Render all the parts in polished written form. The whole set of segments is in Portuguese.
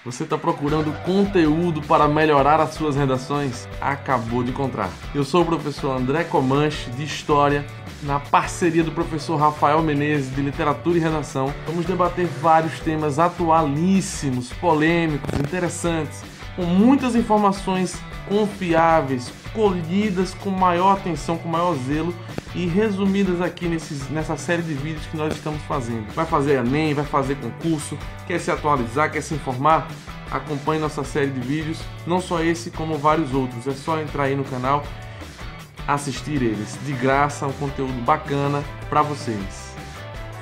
Você está procurando conteúdo para melhorar as suas redações? Acabou de encontrar. Eu sou o professor André Comanche, de História, na parceria do professor Rafael Menezes, de Literatura e Redação. Vamos debater vários temas atualíssimos, polêmicos, interessantes, com muitas informações confiáveis, colhidas com maior atenção, com maior zelo e resumidas aqui nessa série de vídeos que nós estamos fazendo. Vai fazer Enem, vai fazer concurso, quer se atualizar, quer se informar? Acompanhe nossa série de vídeos, não só esse, como vários outros. É só entrar aí no canal, assistir eles. De graça, um conteúdo bacana para vocês.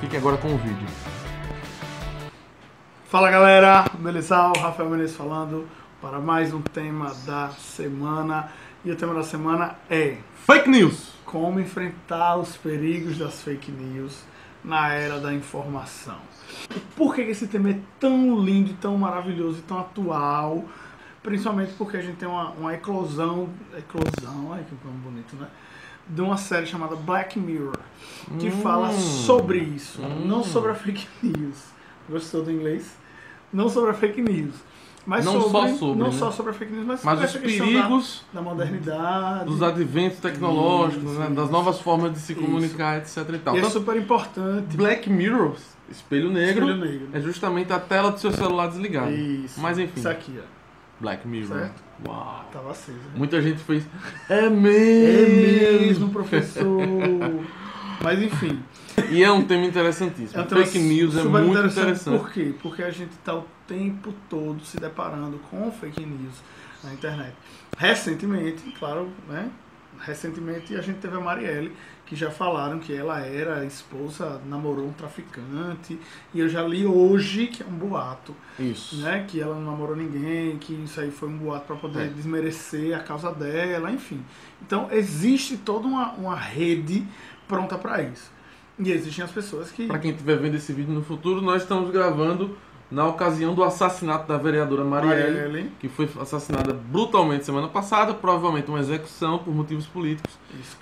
Fique agora com o vídeo. Fala galera, beleza? O Rafael Menezes falando para mais um tema da semana. E o tema da semana é Fake News! Como enfrentar os perigos das fake news na era da informação. Por que esse tema é tão lindo, tão maravilhoso e tão atual? Principalmente porque a gente tem uma eclosão, olha que nome bonito, né? De uma série chamada Black Mirror, que fala sobre isso, não sobre a fake news. Gostou do inglês? Não sobre a fake news. Mas não só sobre a fake news, mas sobre os perigos da modernidade, dos adventos tecnológicos, isso, né? Das novas formas de se comunicar, etc. E tal. E então, é super importante. Black Mirror, espelho negro, Espelho negro, é justamente a tela do seu celular desligada. Isso. Mas enfim. Isso aqui, ó. Black Mirror. Certo? Uau. Tava aceso. Né? Muita gente fez. É É mesmo, mesmo, professor. Mas enfim. E é um tema interessantíssimo. Fake news é super muito interessante. Por quê? Porque a gente está o tempo todo se deparando com fake news na internet. Recentemente, claro, né? Recentemente a gente teve a Marielle, que já falaram que ela era esposa, namorou um traficante. E eu já li hoje que é um boato. Isso. Né? Que ela não namorou ninguém, que isso aí foi um boato para poder desmerecer a causa dela, enfim. Então existe toda uma rede pronta para isso. E existem as pessoas que... Para quem estiver vendo esse vídeo no futuro, nós estamos gravando na ocasião do assassinato da vereadora Marielle, que foi assassinada brutalmente semana passada, provavelmente uma execução por motivos políticos. Isso,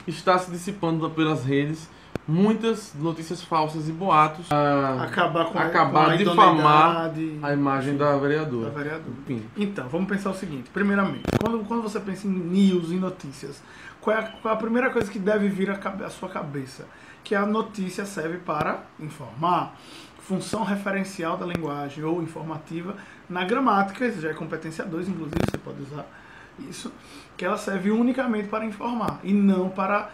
e está se dissipando pelas redes muitas notícias falsas e boatos. Acabar difamar a imagem da vereadora. Enfim. Então, vamos pensar o seguinte. Primeiramente, quando você pensa em news, em notícias, qual é a primeira coisa que deve vir à sua cabeça? Que a notícia serve para informar. Função referencial da linguagem ou informativa na gramática, isso já é competência 2, inclusive você pode usar isso, que ela serve unicamente para informar e não para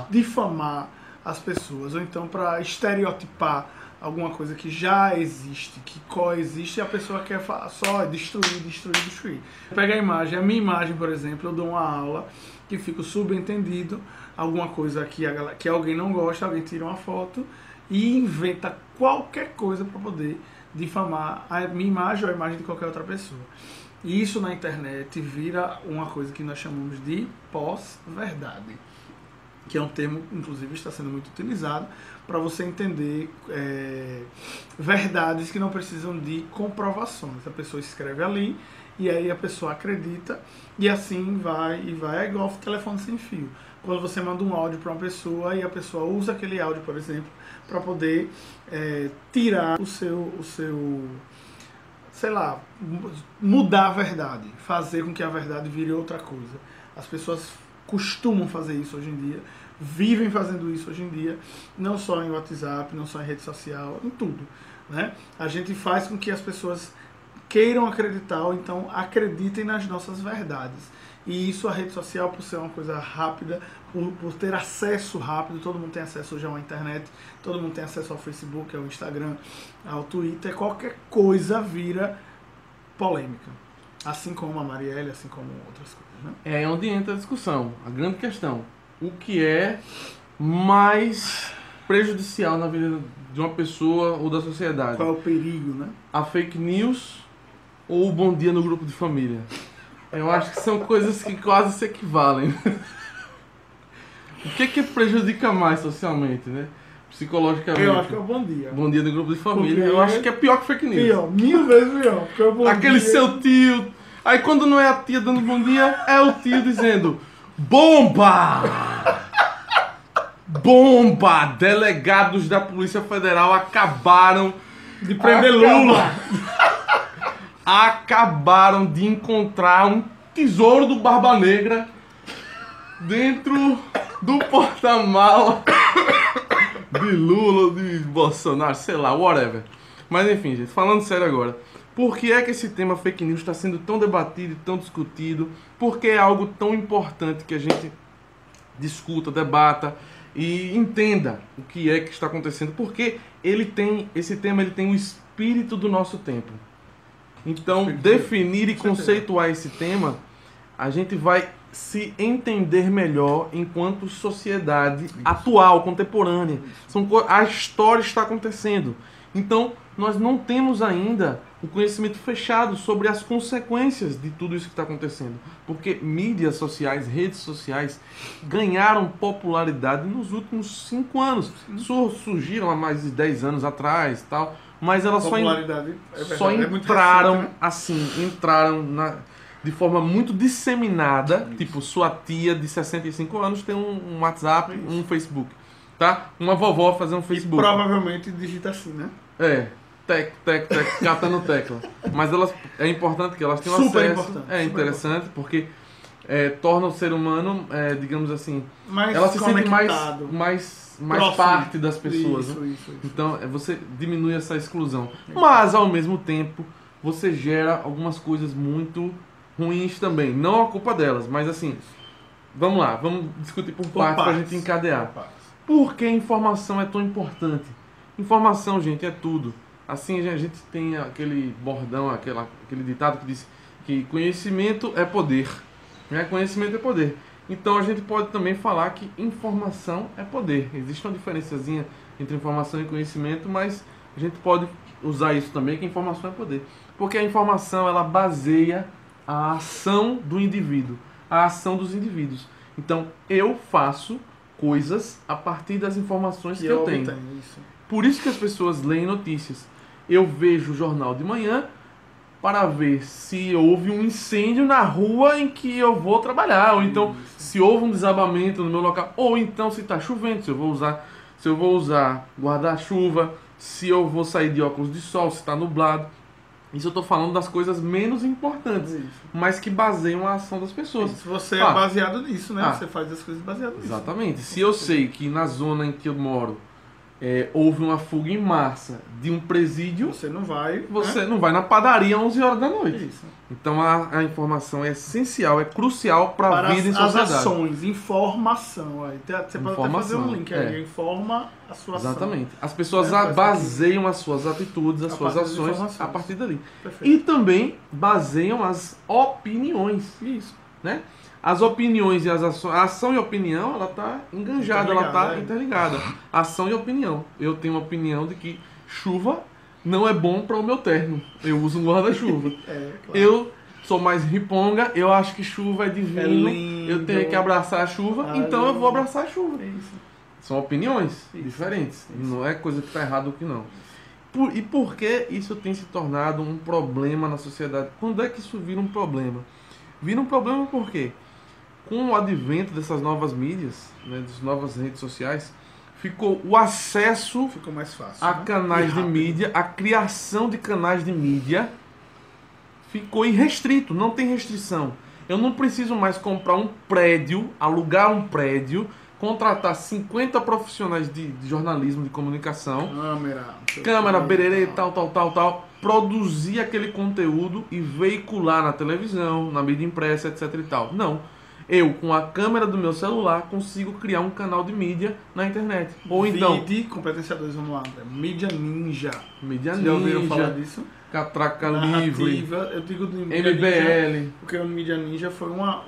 difamar as pessoas, ou então para estereotipar alguma coisa que já existe, que coexiste, e a pessoa quer só destruir. Pega a imagem, a minha imagem, por exemplo, eu dou uma aula que fica subentendido, alguma coisa que alguém não gosta, alguém tira uma foto e inventa qualquer coisa para poder difamar a minha imagem ou a imagem de qualquer outra pessoa. E isso na internet vira uma coisa que nós chamamos de pós-verdade, que é um termo, inclusive, está sendo muito utilizado para você entender verdades que não precisam de comprovações. A pessoa escreve ali e aí a pessoa acredita e assim vai, é igual telefone sem fio. Quando você manda um áudio para uma pessoa e a pessoa usa aquele áudio, por exemplo, para poder tirar o seu, sei lá, mudar a verdade, fazer com que a verdade vire outra coisa. As pessoas costumam fazer isso hoje em dia, vivem fazendo isso hoje em dia, não só em WhatsApp, não só em rede social, em tudo, né? A gente faz com que as pessoas queiram acreditar, ou então acreditem nas nossas verdades. E isso a rede social, por ser uma coisa rápida, por ter acesso rápido, todo mundo tem acesso hoje à internet, todo mundo tem acesso ao Facebook, ao Instagram, ao Twitter, qualquer coisa vira polêmica. Assim como a Marielle, assim como outras coisas, né? É onde entra a discussão, a grande questão. O que é mais prejudicial na vida de uma pessoa ou da sociedade? Qual é o perigo, né? A fake news ou o bom dia no grupo de família? Eu acho que são coisas que quase se equivalem. O que prejudica mais socialmente, né? Psicologicamente. Eu acho que é o bom dia. Bom dia no grupo de família. Porque eu acho que é pior que fake news. Pior, 1000 vezes pior. Porque o bom Aquele dia... seu tio. Aí quando não é a tia dando bom dia, é o tio dizendo: bomba! Bomba! Delegados da Polícia Federal acabaram de prender Lula. acabaram de encontrar um tesouro do Barba Negra dentro do porta-mala de Lula, de Bolsonaro, sei lá, whatever. Mas enfim, gente, falando sério agora. Por que é que esse tema fake news está sendo tão debatido e tão discutido? Por que é algo tão importante que a gente discuta, debata e entenda o que é que está acontecendo? Porque esse tema tem o espírito do nosso tempo. Então, definir e conceituar esse tema, a gente vai se entender melhor enquanto sociedade atual, contemporânea. A história está acontecendo. Então, nós não temos ainda o conhecimento fechado sobre as consequências de tudo isso que está acontecendo. Porque mídias sociais, redes sociais, ganharam popularidade nos últimos 5 anos. Surgiram há mais de 10 anos atrás, tal, mas elas só entraram de forma muito disseminada. Tipo, sua tia de 65 anos tem um WhatsApp, um Facebook. Tá? Uma vovó fazer um Facebook. E provavelmente digita assim, né? Catando tecla. Mas é importante que elas tenham super acesso. Importante, é interessante porque torna o ser humano, digamos assim, mais ela se sente mais parte das pessoas. Isso, né? isso. Então você diminui essa exclusão. Mas ao mesmo tempo você gera algumas coisas muito ruins também. Não a culpa delas, mas assim, vamos lá, vamos discutir por partes pra gente encadear. Por que a informação é tão importante? Informação, gente, é tudo. Assim, a gente tem aquele bordão, aquele ditado que diz que conhecimento é poder. Né? Conhecimento é poder. Então, a gente pode também falar que informação é poder. Existe uma diferenciazinha entre informação e conhecimento, mas a gente pode usar isso também, que informação é poder. Porque a informação, ela baseia a ação do indivíduo, a ação dos indivíduos. Então, eu faço coisas a partir das informações que eu tenho. Por isso que as pessoas leem notícias. Eu vejo o jornal de manhã para ver se houve um incêndio na rua em que eu vou trabalhar, ou então se houve um desabamento no meu local, ou então se está chovendo, se eu vou usar guarda-chuva, se eu vou sair de óculos de sol, se está nublado. Isso eu estou falando das coisas menos importantes, mas que baseiam a ação das pessoas. Se você é baseado nisso, né? Você faz as coisas baseadas nisso. Exatamente. Se eu sei que na zona em que eu moro houve uma fuga em massa de um presídio, você não vai não vai na padaria às 11 horas da noite. Isso. Então a informação é essencial, é crucial para a vida em sociedade. As ações, informação. Aí. Você pode até fazer um link aí, informa a sua ação. Exatamente. As pessoas baseiam as suas atitudes, as suas ações a partir dali. Perfeito. E também baseiam as opiniões. Isso. Né? As opiniões e as ações, a ação e a opinião, ela está enganjada, ela está interligada. Ação e opinião. Eu tenho uma opinião de que chuva não é bom para o meu terno. Eu uso um guarda-chuva. Claro. Eu sou mais riponga, eu acho que chuva é divino, lindo. eu tenho que abraçar a chuva, então eu vou abraçar a chuva. Isso. São opiniões diferentes. Não é coisa que está errada ou que não. E por que isso tem se tornado um problema na sociedade? Quando é que isso vira um problema? Vira um problema por quê? Com o advento dessas novas mídias, né, das novas redes sociais, ficou o acesso mais fácil, a canais de mídia, a criação de canais de mídia ficou irrestrito, não tem restrição. Eu não preciso mais comprar um prédio, alugar um prédio, contratar 50 profissionais de jornalismo, de comunicação, câmera, bererê, tal, produzir aquele conteúdo e veicular na televisão, na mídia impressa, etc e tal. Não. Eu, com a câmera do meu celular, consigo criar um canal de mídia na internet. Ou então... competência 2, vamos lá. Mídia Ninja. Mídia Ninja. Já ouviram falar disso? Catraca Livre. Eu digo do Mídia MBL. Ninja, porque o Mídia Ninja foi uma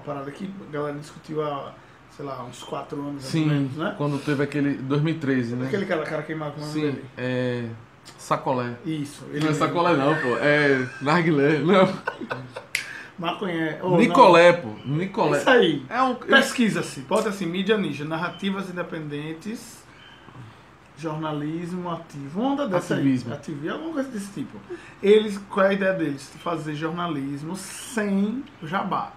parada que a galera discutiu há, sei lá, uns 4 anos. Sim, menos, né? Quando teve aquele... 2013, né? Aquele cara queimado com o nome dele. Sacolé. Isso. Não é sacolé não, pô. É narguilé. Não. Maconha. Nicolé, pô. Nicolé. Isso aí. Pesquisa-se. Bota assim, Mídia Ninja, narrativas independentes, jornalismo ativo. Uma onda dessa Ativismo. aí. Ativismo. Alguma coisa desse tipo. Qual é a ideia deles? Fazer jornalismo sem jabá.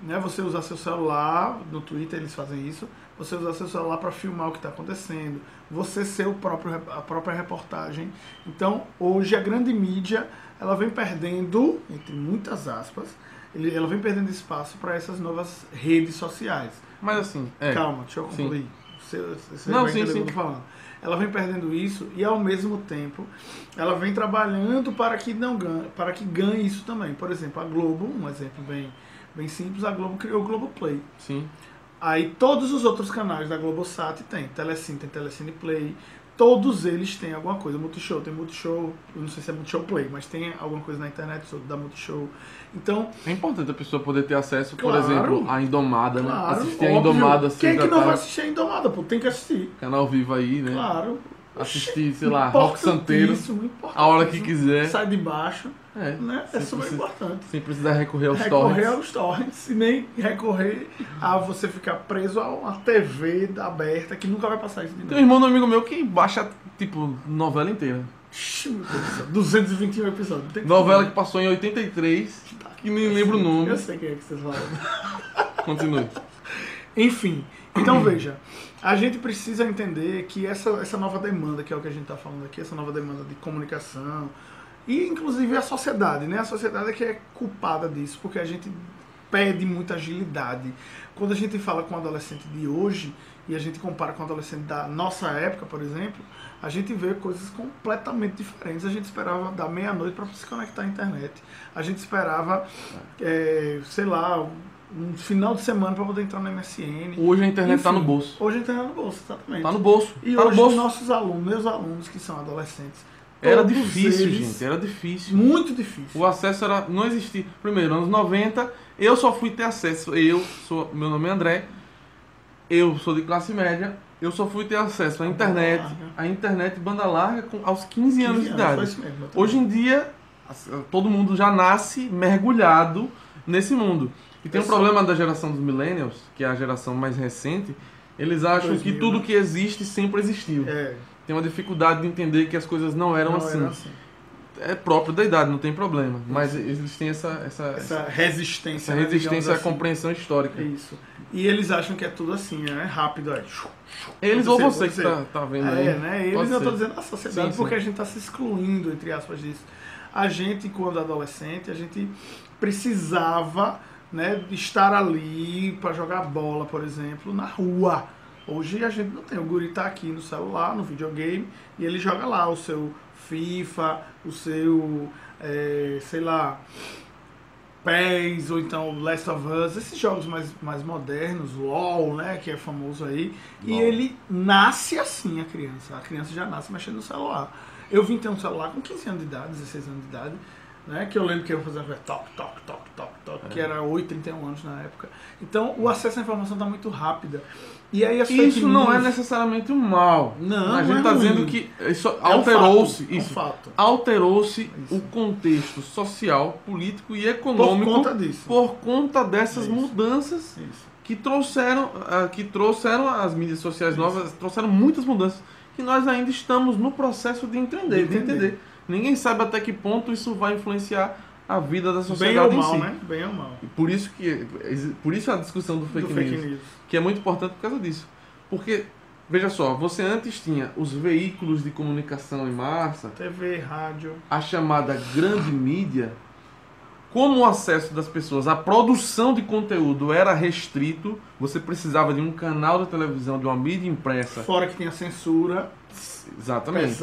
Né? Você usar seu celular, no Twitter eles fazem isso, você usar seu celular para filmar o que está acontecendo, você ser a própria reportagem. Então, hoje a grande mídia, ela vem perdendo, entre muitas aspas, ela vem perdendo espaço para essas novas redes sociais. Mas assim, Calma, deixa eu concluir. Você não, vai entender o que eu sim. tô falando. Ela vem perdendo isso e, ao mesmo tempo, ela vem trabalhando para que ganhe isso também. Por exemplo, a Globo, um exemplo bem simples, a Globo criou o Globoplay. Sim. Aí todos os outros canais da Globosat tem Telecine, tem Telecine Play, todos eles têm alguma coisa. Multishow, tem Multishow, eu não sei se é Multishow Play, mas tem alguma coisa na internet da Multishow. Então, é importante a pessoa poder ter acesso, por Claro. exemplo, à Indomada, né? claro, Assistir a óbvio. Indomada Quem é que sempre não à vai tarde, assistir a Indomada, pô? Tem que assistir. canal vivo aí, né? Claro. Assistir, sei lá, Rock Santeiro, Importantíssimo, a hora que quiser. Sai de baixo, É, né? É super importante. sem precisar recorrer aos Recorrer torrents. aos torrents e nem recorrer a você ficar preso a uma TV aberta que nunca vai passar isso de Tem um novo. irmão do amigo meu que baixa, tipo, novela inteira. Ixi, meu Deus do céu, 221 episódios. Tem Novela que passou em 83, que nem lembro o nome. Eu sei quem é que vocês falam. Continue. Enfim, então veja, a gente precisa entender que essa nova demanda, que é o que a gente está falando aqui, essa nova demanda de comunicação, e inclusive a sociedade, né? A sociedade é que é culpada disso, porque a gente pede muita agilidade. Quando a gente fala com o adolescente de hoje, e a gente compara com o adolescente da nossa época, por exemplo, a gente vê coisas completamente diferentes. A gente esperava da meia-noite para se conectar à internet. A gente esperava, sei lá, um final de semana para poder entrar no MSN. Hoje a internet Enfim, tá no bolso. Hoje a internet tá no bolso, exatamente. Tá no bolso. E tá no hoje bolso. nossos alunos, meus alunos que são adolescentes, Era todos difícil, eles, gente. Era difícil. muito difícil. O acesso não existia. Primeiro, anos 90, eu só fui ter acesso. Meu nome é André, eu sou de classe média, eu só fui ter acesso à internet, banda larga aos 15 anos de Foi idade. isso mesmo, eu Hoje em dia, todo mundo já nasce mergulhado nesse mundo. E tem um problema da geração dos millennials, que é a geração mais recente, eles acham 2000, que tudo né? que existe sempre existiu. Tem uma dificuldade de entender que as coisas não eram assim. era assim. É próprio da idade, não tem problema. Mas eles têm essa Resistência. né, resistência digamos à assim. compreensão histórica. É isso. E eles acham que é tudo assim, né? Rápido. Eles Pode ou ser, você pode que ser. tá vendo aí. Né? Eles, Pode eu tô ser. dizendo a sociedade, Sim, porque sim. a gente está se excluindo, entre aspas, disso. A gente, quando adolescente, a gente precisava, né, estar ali para jogar bola, por exemplo, na rua. Hoje a gente não tem. O guri tá aqui no celular, no videogame, e ele joga lá o seu FIFA, o seu, sei lá, PES, ou então Last of Us, esses jogos mais modernos, LOL, né, que é famoso aí. E LOL. ele nasce assim, a criança já nasce mexendo no celular. Eu vim ter um celular com 15 anos de idade, 16 anos de idade, né, que eu lembro que eu fazia toque, toque, toque, toque, toque, que era 31 anos na época. Então o acesso à informação está muito rápida. E aí as fake Isso não é news- necessariamente um mal. Não, a gente não é está ruim. dizendo que isso É um alterou-se. fato, é um Isso. fato. Alterou-se Isso. o contexto social, político e Por econômico conta disso. por conta dessas Isso. mudanças Isso. que trouxeram as mídias sociais novas, trouxeram muitas mudanças que nós ainda estamos no processo de entender. Ninguém sabe até que ponto isso vai influenciar a vida da Bem sociedade ou em mal, si. né? Bem ou mal. E por isso a discussão do fake news, que é muito importante por causa disso. Porque, veja só, você antes tinha os veículos de comunicação em massa, TV, rádio. a chamada grande mídia, como o acesso das pessoas à produção de conteúdo era restrito, você precisava de um canal de televisão, de uma mídia impressa. Fora que tinha censura Exatamente.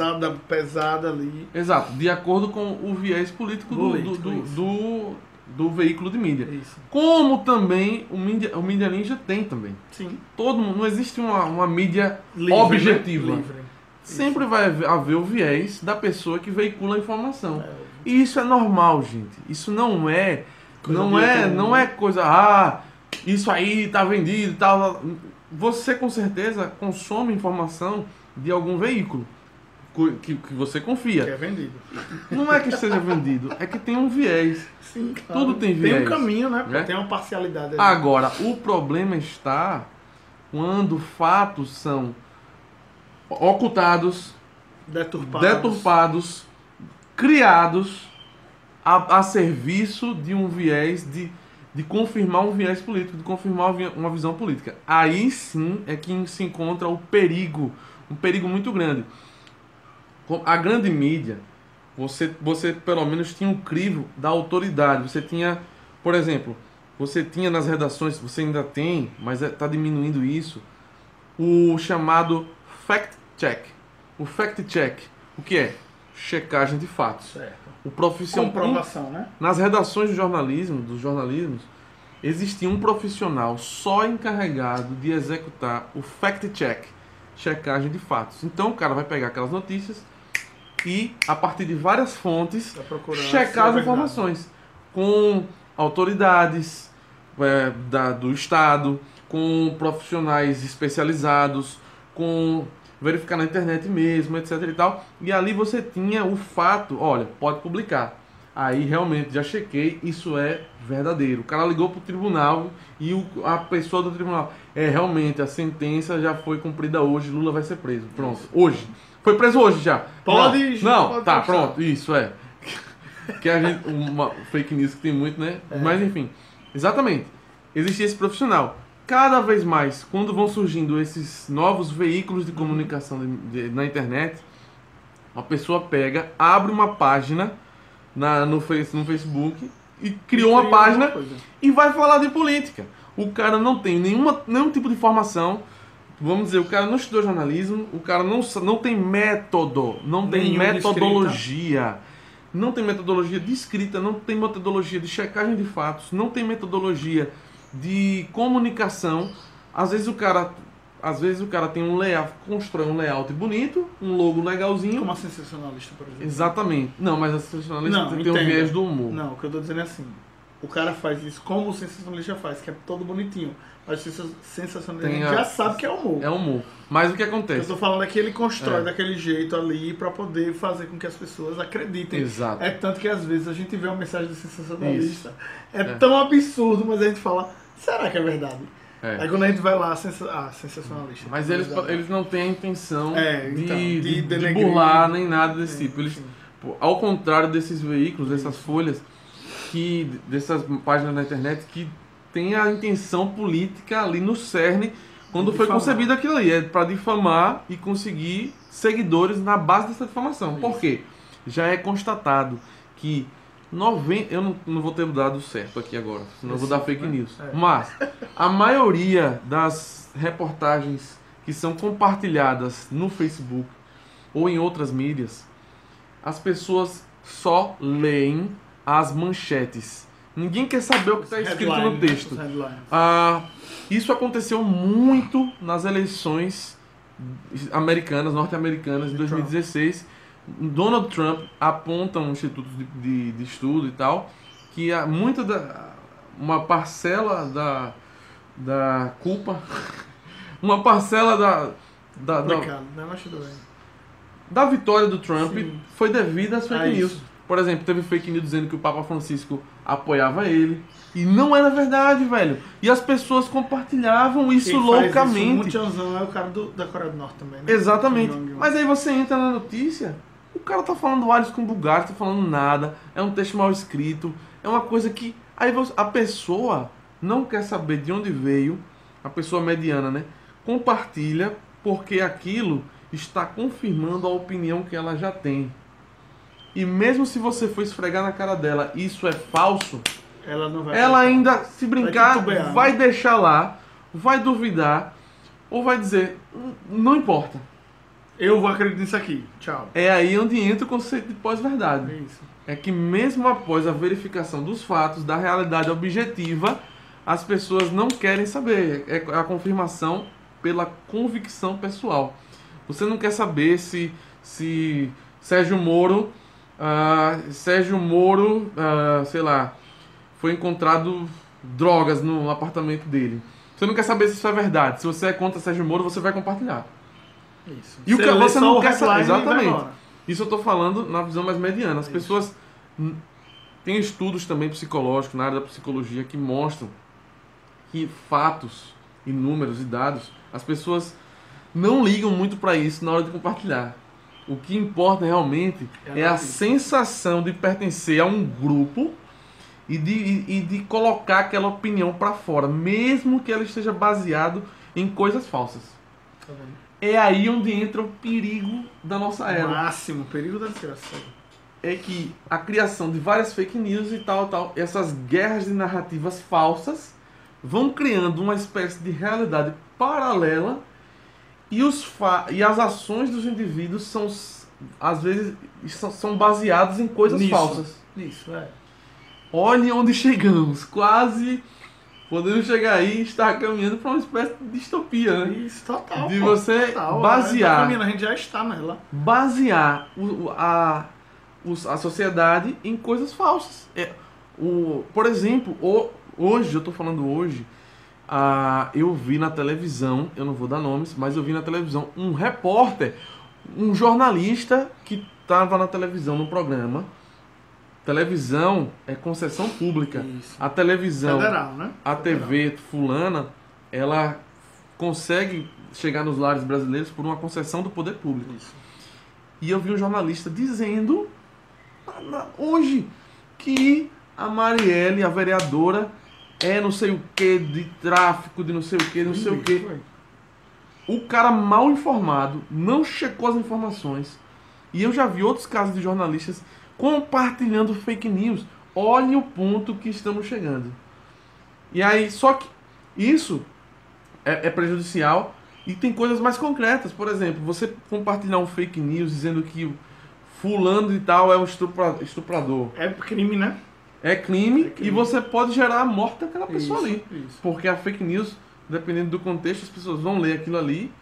pesada ali. Exato, de acordo com o viés político do veículo de mídia. Isso. Como também o Mídia Ninja tem também. Sim. Todo mundo, não existe uma mídia Livre, objetiva. né? Livre. Sempre vai haver o viés da pessoa que veicula a informação. É. E isso é normal, gente. Isso não é Coisa não de é, outro não mundo. é coisa, isso aí tá vendido e tal. Você com certeza consome informação de algum veículo que você Que confia. é vendido. Não é que seja vendido, é que tem um viés. Sim, claro. Tudo tem Tem viés, um caminho, né? né? Tem uma parcialidade ali. Agora, o problema está quando fatos são ocultados, deturpados, criados a serviço de um viés de confirmar um viés político, de confirmar uma visão política. Aí sim é que se encontra o perigo, um perigo muito grande. A grande mídia, você pelo menos tinha um crivo da autoridade. Você tinha, por exemplo, você tinha nas redações, você ainda tem, mas está diminuindo isso, o chamado fact-check. O fact-check, o que é? Checagem de fatos. Certo. O profissional, Comprovação, né? nas redações do jornalismo, dos jornalismos, existia um profissional só encarregado de executar o fact-check, checagem de fatos. Então o cara vai pegar aquelas notícias e, a partir de várias fontes, checar as informações com autoridades do Estado, com profissionais especializados, com verificar na internet mesmo, etc e tal. E ali você tinha o fato, olha, pode publicar. Aí realmente já chequei, isso é verdadeiro. O cara ligou pro tribunal e a pessoa do tribunal, realmente a sentença já foi cumprida hoje, Lula vai ser preso. Pronto, hoje. Foi preso hoje já. Pode. Não, pode tá, passar. pronto, isso é. Que a gente, uma fake news que tem muito, né? Mas enfim, exatamente. Existia esse profissional. Cada vez mais, quando vão surgindo esses novos veículos de comunicação na internet, uma pessoa pega, abre uma página no Facebook e criou uma página e vai falar de política. O cara não tem nenhum tipo de formação. Vamos dizer, o cara não estudou jornalismo, o cara não tem método, não tem metodologia. Não tem metodologia de escrita, não tem metodologia de checagem de fatos, não tem metodologia de comunicação. Às vezes o cara tem um layout, constrói um layout bonito, um logo legalzinho. Como a sensacionalista, por exemplo. Exatamente. Não, mas a sensacionalista tem um viés do humor. Não, o que eu tô dizendo é assim. O cara faz isso como o sensacionalista faz, que é todo bonitinho. Mas o sensacionalista já sabe que é humor. É humor. Mas o que Eu acontece? tô falando é que ele constrói daquele jeito ali pra poder fazer com que as pessoas acreditem. Exato. É tanto que às vezes a gente vê uma mensagem do sensacionalista, tão absurdo, mas a gente fala, será que é verdade? Aí quando a gente vai lá, sensacionalista. Mas eles não têm a intenção de denegrir, burlar nem nada desse tipo. Eles, ao contrário desses veículos, dessas folhas, dessas páginas na internet que tem a intenção política ali no cerne quando foi concebido aquilo ali. É para difamar e conseguir seguidores na base dessa difamação. Por quê? Já é constatado que eu não vou ter o dado certo aqui agora, senão eu vou dar fake news. Mas a maioria das reportagens que são compartilhadas no Facebook ou em outras mídias, as pessoas só leem as manchetes. Ninguém quer saber o que está escrito no texto. Isso aconteceu muito nas eleições norte-americanas de 2016. Donald Trump aponta um instituto de estudo e tal, que uma parcela da culpa, uma parcela da vitória do Trump foi devida às fake news. Por exemplo, teve fake news dizendo que o Papa Francisco apoiava ele. E não era verdade, velho. E as pessoas compartilhavam isso loucamente. Isso, é o cara da Coreia do Norte também, né? Exatamente. Mas aí você entra na notícia, o cara tá falando alhos com bugalhos, tá falando nada. É um texto mal escrito. É uma coisa que... Aí a pessoa não quer saber de onde veio. A pessoa mediana, né? Compartilha porque aquilo está confirmando a opinião que ela já tem. E mesmo se você for esfregar na cara dela, isso é falso, ela ainda, se brincar, vai deixar lá, vai duvidar, ou vai dizer, não importa. Eu vou acreditar nisso aqui, tchau. É aí onde entra o conceito de pós-verdade. É que mesmo após a verificação dos fatos, da realidade objetiva, as pessoas não querem saber. É a confirmação pela convicção pessoal. Você não quer saber se Sérgio Moro, sei lá, foi encontrado drogas no apartamento dele. Você não quer saber se isso é verdade. Se você é contra Sérgio Moro, você vai compartilhar. Isso. E você não quer saber. Exatamente. Isso eu estou falando na visão mais mediana. As pessoas... Tem estudos também psicológicos, na área da psicologia, que mostram que fatos e números e dados, as pessoas não ligam muito para isso na hora de compartilhar. O que importa realmente é a sensação de pertencer a um grupo e de colocar aquela opinião para fora, mesmo que ela esteja baseado em coisas falsas. Tá vendo? É aí onde entra o perigo da nossa era. Máximo, perigo da desgraça. É que a criação de várias fake news e tal, essas guerras de narrativas falsas vão criando uma espécie de realidade paralela e as ações dos indivíduos são, às vezes, são baseadas em coisas falsas. Isso, é. Olhem onde chegamos, quase podemos chegar aí e estar caminhando para uma espécie de distopia, né? Isso, total. De você basear, A gente já está nela. basear a sociedade em coisas falsas. Por exemplo, hoje, eu estou falando hoje, eu vi na televisão, eu não vou dar nomes, mas eu vi na televisão um repórter, um jornalista que estava na televisão no programa. Televisão é concessão pública. Isso. A televisão, Federal, né? a TV fulana, ela consegue chegar nos lares brasileiros por uma concessão do poder público. Isso. E eu vi um jornalista dizendo hoje que a Marielle, a vereadora, é não sei o que, de tráfico, de não sei o que, não sei o que. O cara mal informado não checou as informações. E eu já vi outros casos de jornalistas compartilhando fake news. Olhe o ponto que estamos chegando. E aí, só que isso é prejudicial e tem coisas mais concretas. Por exemplo, você compartilhar um fake news dizendo que o fulano e tal é um estuprador. É crime, né? É crime, crime. E você pode gerar a morte daquela pessoa ali. Isso. Porque a fake news, dependendo do contexto, as pessoas vão ler aquilo ali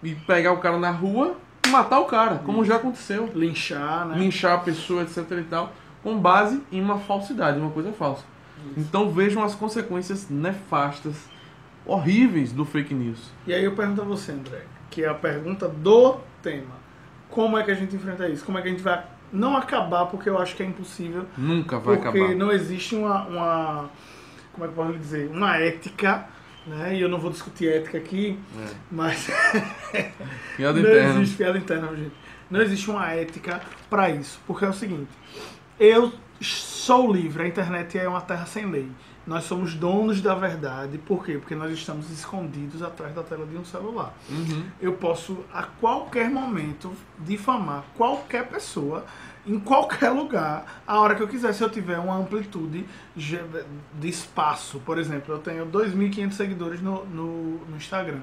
e pegar o cara na rua e matar o cara, como já aconteceu. Linchar, né? Linchar a pessoa, etc e tal, com base em uma falsidade, uma coisa falsa. Isso. Então vejam as consequências nefastas, horríveis do fake news. E aí eu pergunto a você, André, que é a pergunta do tema. Como é que a gente enfrenta isso? Como é que a gente vai não acabar, porque eu acho que é impossível. Nunca vai acabar. Porque não existe uma como é que eu posso dizer? Uma ética, né? E eu não vou discutir ética aqui, mas Piada não interna. existe piada interna, gente. Não existe uma ética para isso, porque é o seguinte: eu sou livre, a internet é uma terra sem lei. Nós somos donos da verdade. Por quê? Porque nós estamos escondidos atrás da tela de um celular. Uhum. Eu posso, a qualquer momento, difamar qualquer pessoa, em qualquer lugar, a hora que eu quiser, se eu tiver uma amplitude de espaço. Por exemplo, eu tenho 2.500 seguidores no Instagram.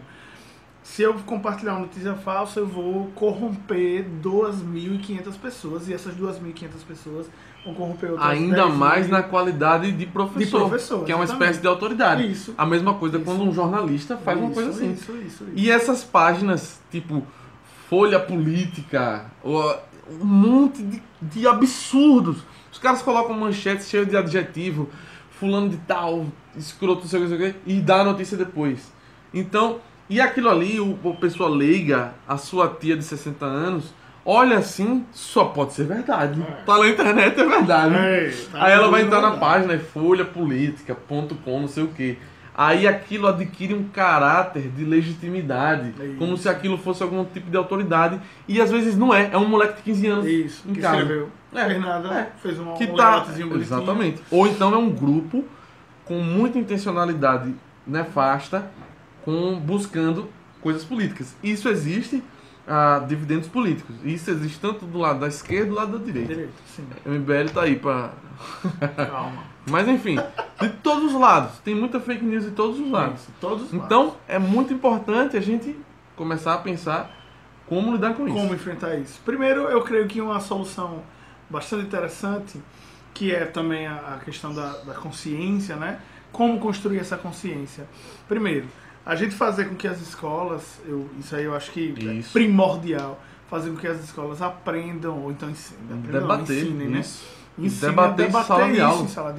Se eu compartilhar uma notícia falsa, eu vou corromper 2.500 pessoas, e essas 2.500 pessoas vão corromper outras Ainda 10 mais mil. na qualidade de professor, que é uma exatamente. espécie de autoridade. Isso. A mesma coisa quando um jornalista faz uma coisa assim. Isso. E essas páginas, tipo Folha Política, um monte de absurdos. Os caras colocam manchetes cheias de adjetivo, fulano de tal, escroto, não sei o que, e dá a notícia depois. Então, e aquilo ali, a pessoa leiga, a sua tia de 60 anos, olha assim, só pode ser verdade. Tá na internet, é verdade. Aí ela vai entrar na página, folhapolitica.com, não sei o que. Aí aquilo adquire um caráter de legitimidade, como se aquilo fosse algum tipo de autoridade, e às vezes não é, é um moleque de 15 anos Isso, em que casa. escreveu. Fez nada, fez um Que layoutzinho bonitinho. exatamente. Ou então é um grupo com muita intencionalidade nefasta, buscando coisas políticas. Isso existe dividendos políticos. Isso existe tanto do lado da esquerda do lado da direita. Sim. O MBL tá aí pra... Calma. Mas enfim, de todos os lados. Tem muita fake news de todos os lados. Todos os Então lados. é muito importante a gente começar a pensar como lidar com isso. Como enfrentar isso? Primeiro, eu creio que uma solução bastante interessante, que é também a questão da consciência, né? Como construir essa consciência? Primeiro, a gente fazer com que as escolas, isso aí eu acho que é primordial, fazer com que as escolas aprendam, ou então ensinem, né? Debater em sala de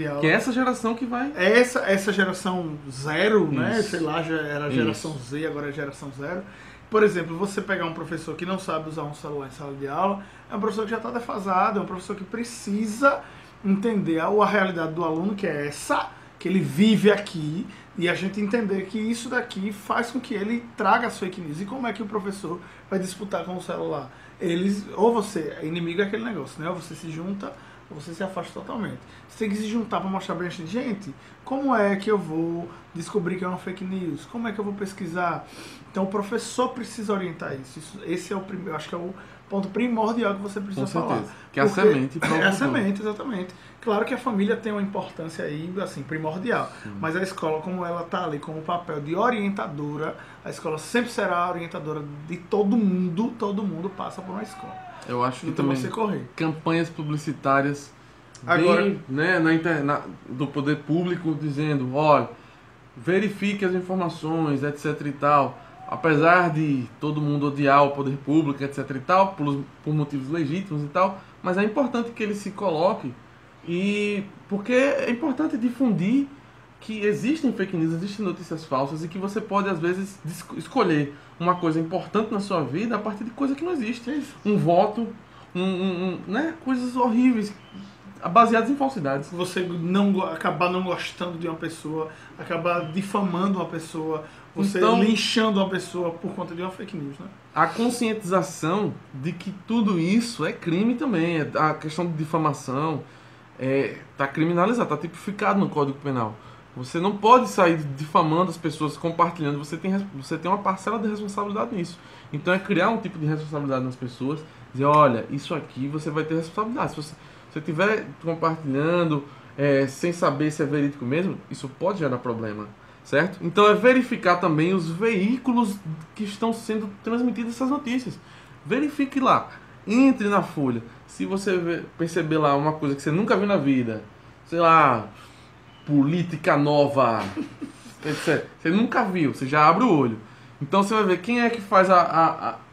aula. Que é essa geração que vai... Essa geração zero, né? Isso. Sei lá, já era geração Z, agora é geração zero. Por exemplo, você pegar um professor que não sabe usar um celular em sala de aula, é um professor que já está defasado, é um professor que precisa entender a realidade do aluno, que é essa, que ele vive aqui, e a gente entender que isso daqui faz com que ele traga as fake news. E como é que o professor vai disputar com o celular? Ou você, inimigo é aquele negócio, né? Ou você se junta, ou você se afasta totalmente. Você tem que se juntar para mostrar bem assim, gente, como é que eu vou descobrir que é uma fake news? Como é que eu vou pesquisar? Então o professor precisa orientar isso. Esse é o primeiro, acho que é o ponto primordial que você precisa falar. Com certeza. Que é a semente para o É a futuro. semente, exatamente. Claro que a família tem uma importância aí, assim, primordial. Mas a escola, como ela está ali com o papel de orientadora, a escola sempre será a orientadora de todo mundo passa por uma escola. Eu acho que Então também você correr. campanhas publicitárias Agora- bem, né, do poder público dizendo, olha, verifique as informações, etc e tal. Apesar de todo mundo odiar o poder público, etc e tal, por motivos legítimos e tal, mas é importante que ele se coloque porque é importante difundir que existem fake news, existem notícias falsas e que você pode às vezes escolher uma coisa importante na sua vida a partir de coisa que não existe. Um voto, né, coisas horríveis baseadas em falsidades. Você acabar não gostando de uma pessoa, acabar difamando uma pessoa, você Então- linchando uma pessoa por conta de uma fake news, né? A conscientização de que tudo isso é crime também, a questão de difamação está criminalizado, está tipificado no Código Penal. Você não pode sair difamando as pessoas, compartilhando, você tem uma parcela de responsabilidade nisso. Então é criar um tipo de responsabilidade nas pessoas, dizer, olha, isso aqui você vai ter responsabilidade. Se você estiver compartilhando sem saber se é verídico mesmo, isso pode gerar problema, certo? Então é verificar também os veículos que estão sendo transmitidas essas notícias. Verifique lá, entre na Folha. Se você perceber lá uma coisa que você nunca viu na vida, sei lá, política nova, etc. Você nunca viu, você já abre o olho. Então você vai ver quem é que faz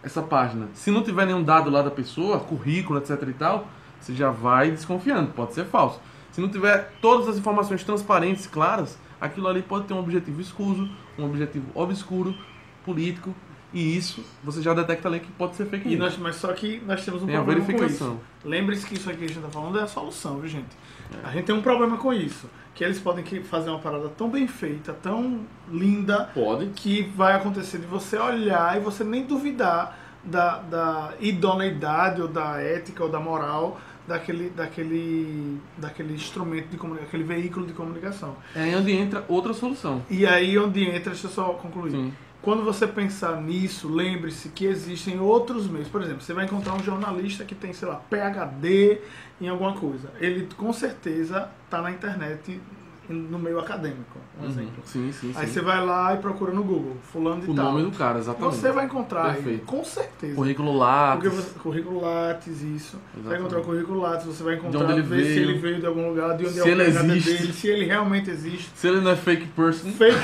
essa página. Se não tiver nenhum dado lá da pessoa, currículo, etc e tal, você já vai desconfiando, pode ser falso. Se não tiver todas as informações transparentes, claras, aquilo ali pode ter um objetivo escuso, um objetivo obscuro, político, e isso você já detecta ali que pode ser fake news. Mas só que nós temos um Tem a problema com verificação. isso. Lembre-se que isso aqui que a gente está falando é a solução, viu, gente? A gente tem um problema com isso. Que eles podem fazer uma parada tão bem feita, tão linda, Pode. que vai acontecer de você olhar e você nem duvidar da idoneidade ou da ética ou da moral daquele instrumento de comunicação, aquele veículo de comunicação. É aí onde entra outra solução. E aí onde entra, deixa eu só concluir. Sim. Quando você pensar nisso, lembre-se que existem outros meios. Por exemplo, você vai encontrar um jornalista que tem, sei lá, PhD em alguma coisa. Ele com certeza está na internet no meio acadêmico, um exemplo. Sim. Aí você vai lá e procura no Google, fulano de O tal. nome do cara, exatamente. Você vai encontrar ele, Perfeito. com certeza. Currículo Lattes. Currículo Lattes, isso. Você vai encontrar o currículo Lattes, você vai encontrar onde ele ver se veio. ele veio de algum lugar, de onde Se é o ele PhD existe. dele, se ele realmente existe. Se ele não é fake person, Fake.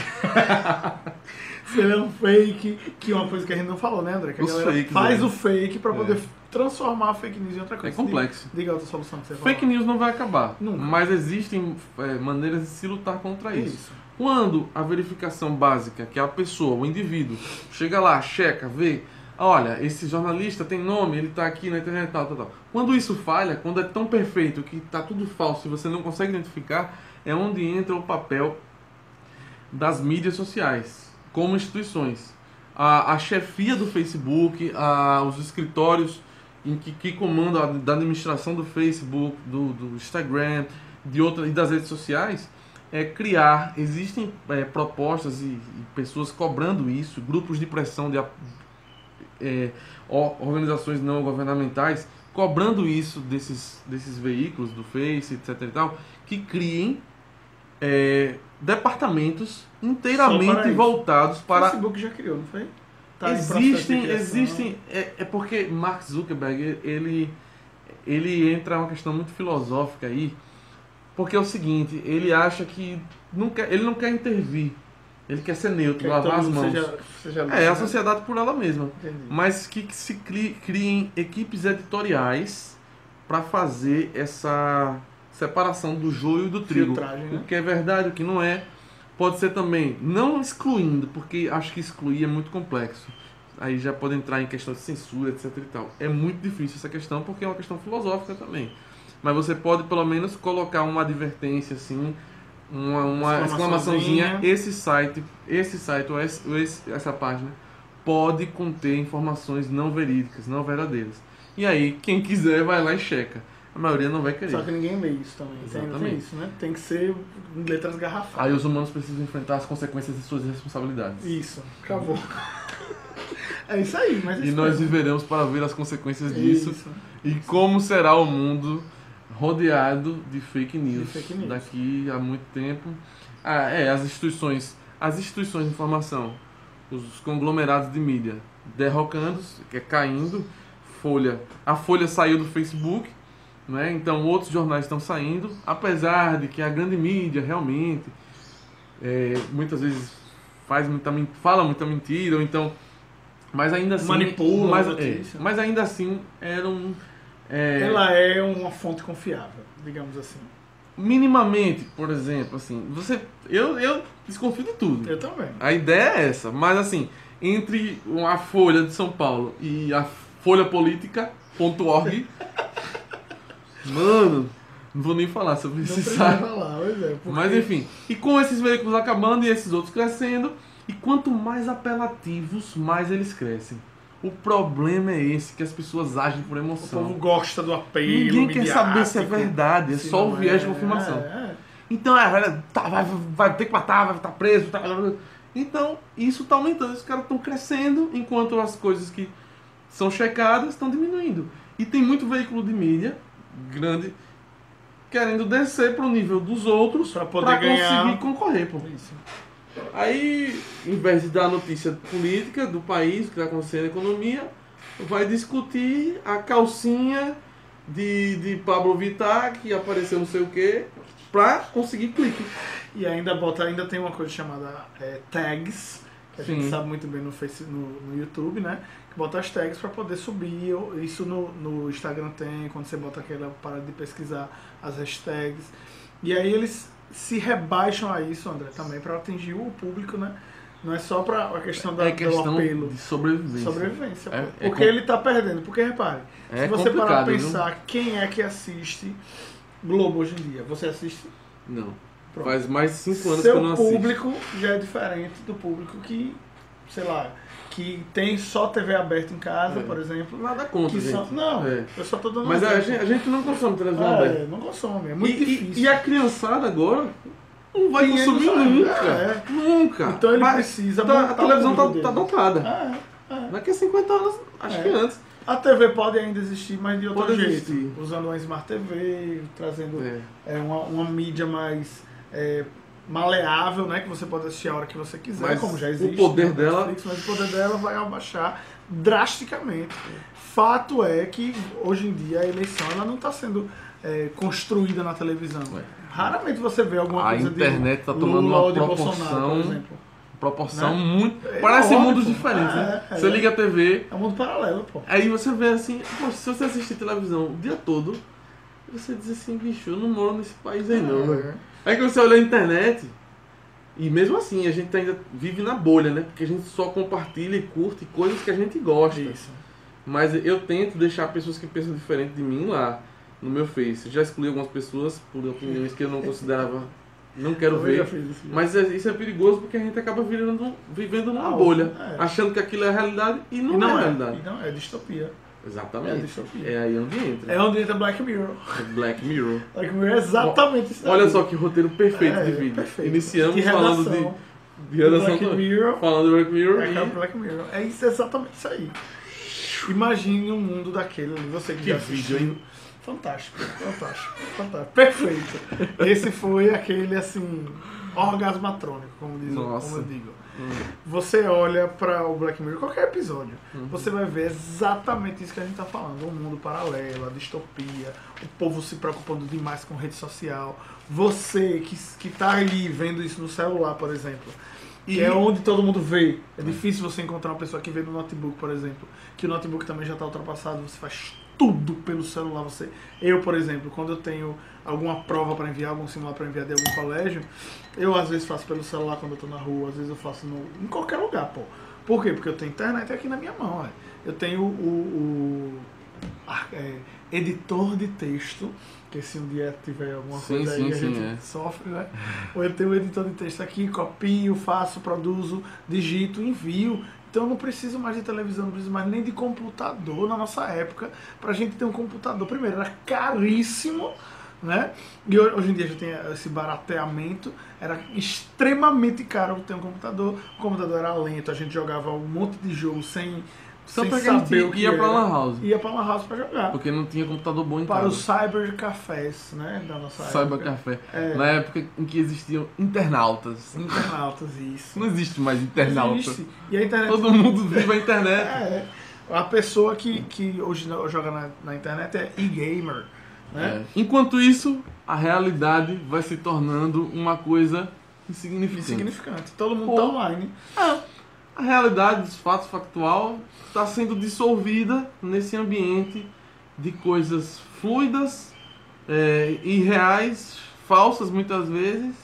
Se ele é um fake, que é uma coisa que a gente não falou, né, André? Que a Os galera fakes, faz né? o fake pra poder transformar a fake news em outra coisa. É complexo. Diga outra solução que você fake falou. news não vai acabar. Nunca. Mas existem maneiras de se lutar contra isso. Isso. Quando a verificação básica, que é a pessoa, o indivíduo, chega lá, checa, vê, olha, esse jornalista tem nome, ele está aqui na internet, tal. Quando isso falha, quando é tão perfeito que está tudo falso e você não consegue identificar, é onde entra o papel das mídias sociais, como instituições. A chefia do Facebook, os escritórios que comandam da administração do Facebook, do Instagram, e das redes sociais, existem propostas e pessoas cobrando isso, grupos de pressão de organizações não governamentais cobrando isso desses veículos do Face, etc e tal, que criem departamentos inteiramente voltados O para... Facebook já criou, não foi? Tá em processo de criação. Existem, porque Mark Zuckerberg, ele entra uma questão muito filosófica aí, porque é o seguinte, ele acha que ele não quer intervir, ele quer ser neutro, Quer que lavar todo as mundo mãos. seja A livre, né? sociedade por ela mesma. Entendi. Mas que se criem equipes editoriais para fazer essa separação do joio e do trigo. Filtragem, né? O que é verdade, o que não é. Pode ser também, não excluindo, porque acho que excluir é muito complexo. Aí já pode entrar em questão de censura, etc e tal. É muito difícil essa questão, porque é uma questão filosófica também. Mas você pode pelo menos colocar uma advertência assim, uma exclamaçãozinha, esse site ou essa página pode conter informações não verídicas, não verdadeiras. E aí, quem quiser vai lá e checa. a maioria não vai querer. Só que ninguém lê isso também. Tem isso, né? Tem que ser em letras garrafais. Aí os humanos precisam enfrentar as consequências de suas responsabilidades. Isso, acabou. É isso aí, mas e nós viveremos para ver as consequências disso. Isso. E como será o mundo rodeado de fake news, news. Daqui a muito tempo. As instituições de informação, os conglomerados de mídia derrocando, caindo. A Folha saiu do Facebook, né? Então outros jornais estão saindo, apesar de que a grande mídia realmente muitas vezes fala muita mentira, ou então, mas ainda assim manipula mas ainda assim ela é uma fonte confiável, digamos assim. Minimamente, por exemplo, assim, eu desconfio de tudo. Eu também. A ideia é essa, mas assim, entre a Folha de São Paulo e a folhapolitica.org, mano, não vou nem falar sobre esse site. Mas enfim, e com esses veículos acabando e esses outros crescendo, e quanto mais apelativos, mais eles crescem. O problema é esse, que as pessoas agem por emoção. O povo gosta do apelo. Ninguém quer saber se é verdade, é só o viés de confirmação. Então, vai ter que matar, vai estar preso. Então, isso está aumentando. Os caras estão crescendo, enquanto as coisas que são checadas estão diminuindo. E tem muito veículo de mídia grande querendo descer para o nível dos outros para conseguir concorrer. Pô. Isso. Aí, em vez de dar notícia política do país, o que está acontecendo na economia, vai discutir a calcinha de Pablo Vittar, que apareceu não sei o quê, para conseguir clique. E ainda tem uma coisa chamada tags, que a gente sabe muito bem no YouTube, né? Que bota as tags para poder subir. Isso no Instagram tem, quando você bota aquela parada de pesquisar as hashtags. E aí eles se rebaixam a isso, André, também para atingir o público, né? Não é só para a questão do apelo. De sobrevivência. Porque ele está perdendo. Porque, repare, se você parar para pensar, quem é que assiste Globo hoje em dia? Você assiste? Não. Pronto. Faz mais de 5 anos que eu não assisto. Seu público já é diferente do público que, sei lá, que tem só TV aberta em casa, por exemplo. Nada contra, gente. Eu só tô dando Mas a gente não consome televisão aberta. Não consome, é muito difícil. E a criançada agora não vai consumir nunca. Nunca. Então ele precisa a televisão tá dotada. Daqui a 50 anos, acho que antes. A TV pode ainda existir, mas de outro jeito. Existir. Usando uma Smart TV, trazendo uma mídia mais maleável, né? Que você pode assistir a hora que você quiser, mas como já existe. O poder dela... Netflix, mas o poder dela vai abaixar drasticamente. Fato é que, hoje em dia, a eleição ela não está sendo construída na televisão. Raramente você vê alguma coisa de A internet está tomando Lula uma ou de Bolsonaro, por exemplo. Proporção né? muito... Parece mundos diferentes, né? Você liga a TV... É um mundo paralelo, pô. Aí você vê assim... Poxa, se você assistir televisão o dia todo, você diz assim, bicho, eu não moro nesse país aí não, velho. Aí que você olha a internet, e mesmo assim a gente ainda vive na bolha, né? Porque a gente só compartilha e curte coisas que a gente gosta. Isso. Mas eu tento deixar pessoas que pensam diferente de mim lá no meu Face. Já excluí algumas pessoas por opiniões que eu não considerava, não quero ver. Mas isso é perigoso porque a gente acaba vivendo numa bolha, achando que aquilo é a realidade e não é a realidade. Não, é distopia. Exatamente. É distopia. É aí onde entra. É onde entra Black Mirror. Black Mirror. Black Mirror é exatamente isso. Olha só que roteiro perfeito de vídeo. Perfeito. Iniciamos falando de redação Black Mirror. Falando de Black Mirror. Black Mirror. É isso, exatamente isso aí. Imagine um mundo daquele ali. Você que já assistiu. Vídeo, hein? Fantástico. Perfeito. Esse foi aquele, assim, orgasmatrônico, como eu digo. Você olha para o Black Mirror, qualquer episódio, você vai ver exatamente isso que a gente está falando. Um mundo paralelo, a distopia, o povo se preocupando demais com rede social. Você que está ali vendo isso no celular, por exemplo, que é onde todo mundo vê. É difícil você encontrar uma pessoa que vê no notebook, por exemplo, que o notebook também já está ultrapassado, você faz tudo pelo celular. Eu, por exemplo, quando eu tenho alguma prova para enviar, algum simular para enviar de algum colégio, eu às vezes faço pelo celular quando eu tô na rua, às vezes eu faço em qualquer lugar, pô. Por quê? Porque eu tenho internet aqui na minha mão, ó. Eu tenho o editor de texto, que se um dia tiver alguma coisa aí, a gente sofre, né? Ou eu tenho o editor de texto aqui, copio, faço, produzo, digito, envio. Então eu não preciso mais de televisão, não preciso mais nem de computador na nossa época. Pra gente ter um computador, primeiro, era caríssimo, né? E hoje em dia já tem esse barateamento. Era extremamente caro ter um computador. O computador era lento, a gente jogava um monte de jogo sem saber o que ia pra era. Lan House. Ia pra Lan House pra jogar. Porque não tinha computador bom em Para casa. os cybercafés, né, da nossa época. Cybercafé. Na época em que existiam internautas. Internautas, isso. Não existe mais internauta. Existe. E a internet... Todo mundo vive a internet. A pessoa que hoje joga na internet é e-gamer, né? Enquanto isso, a realidade vai se tornando uma coisa insignificante. Todo mundo tá online. A realidade dos fatos factual está sendo dissolvida nesse ambiente de coisas fluidas, irreais, falsas muitas vezes,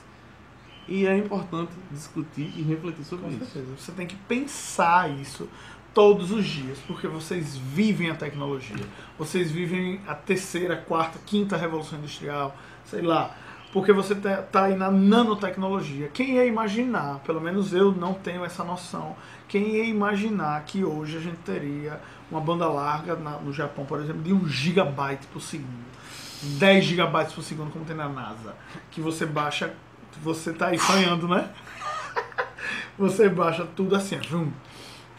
e é importante discutir e refletir sobre Com isso. certeza. Você tem que pensar isso todos os dias, porque vocês vivem a tecnologia. Vocês vivem a terceira, quarta, quinta revolução industrial, sei lá. Porque você tá aí na nanotecnologia. Quem ia imaginar, pelo menos eu não tenho essa noção, quem ia imaginar que hoje a gente teria uma banda larga no Japão, por exemplo, de 1 gigabyte por segundo. 10 gigabytes por segundo, como tem na NASA. Que você baixa, você tá aí sonhando, né? Você baixa tudo assim, ó.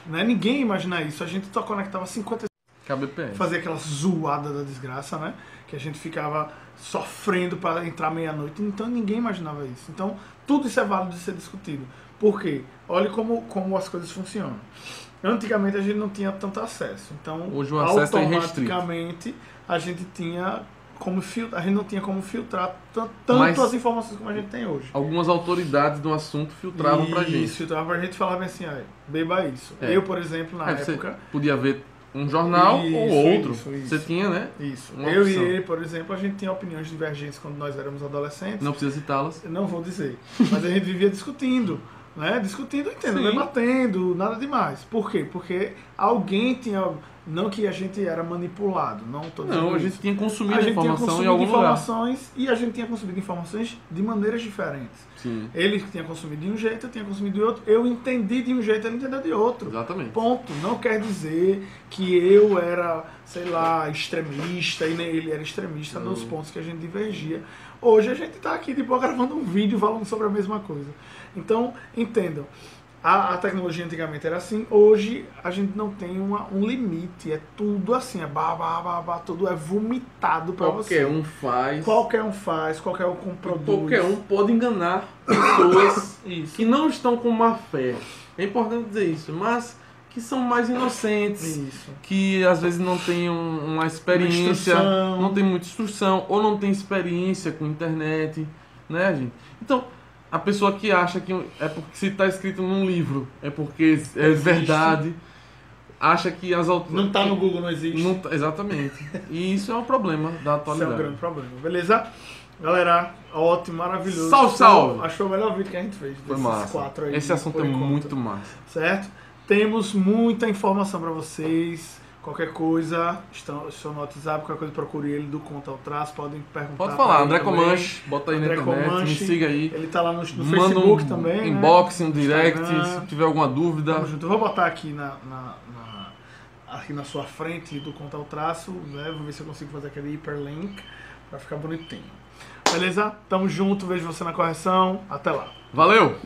Né? Ninguém ia imaginar isso. A gente só conectava 50 KBPS. Fazer aquela zoada da desgraça, né? Que a gente ficava sofrendo para entrar meia-noite. Então ninguém imaginava isso. Então tudo isso é válido de ser discutido. Por quê? Olha como as coisas funcionam. Antigamente a gente não tinha tanto acesso. Então hoje o acesso é automaticamente a gente tinha como filtrar. A gente não tinha como filtrar tanto as informações como a gente tem hoje. Algumas autoridades do assunto filtravam pra gente. Isso, filtravam pra gente e falavam assim, beba isso. Eu, por exemplo, na época... Podia ver um jornal ou outro. Isso. Você tinha, né? Isso. Eu e ele, por exemplo, a gente tinha opiniões divergentes quando nós éramos adolescentes. Não precisa citá-las. Não vou dizer. Mas a gente vivia discutindo. Né? Discutindo, entendo, debatendo, nada demais. Por quê? Porque alguém tinha... Não que a gente era manipulado, não tô dizendo Não, a gente isso. tinha consumido informação em algum lugar. E a gente tinha consumido informações de maneiras diferentes. Sim. Ele tinha consumido de um jeito, eu tinha consumido de outro. Eu entendi de um jeito, ele entendeu de outro. Exatamente. Ponto. Não quer dizer que eu era, sei lá, extremista e nem ele era extremista nos pontos que a gente divergia. Hoje a gente está aqui, tipo, gravando um vídeo falando sobre a mesma coisa. Então, entendam. A tecnologia antigamente era assim, hoje a gente não tem um limite, é tudo assim, tudo é vomitado para você. Qualquer um faz, qualquer um produz. Qualquer um pode enganar pessoas que não estão com má fé. É importante dizer isso, mas que são mais inocentes, que às vezes não têm uma experiência, não tem muita instrução, ou não tem experiência com internet, né, gente? Então, a pessoa que acha que é porque se está escrito num livro, é porque é verdade, acha que as autoridades... Não está no Google, não existe. Não, exatamente. E isso é um problema da atualidade. Isso é um grande problema. Beleza? Galera, ótimo, maravilhoso. Salve, salve! Achou o melhor vídeo que a gente fez. Foi massa. 4 aí, esse assunto é muito massa. Certo? Temos muita informação para vocês. Qualquer coisa, estou no WhatsApp, qualquer coisa procure ele do Conta ao Traço, podem perguntar. Pode falar, André Comanche, bota aí na internet, me siga aí. Ele tá lá no Facebook também, inbox, né? um direct, se tiver alguma dúvida. Tamo junto. Eu vou botar aqui aqui na sua frente do Conta ao Traço, né? Vou ver se eu consigo fazer aquele hiperlink para ficar bonitinho. Beleza? Tamo junto, vejo você na correção. Até lá. Valeu!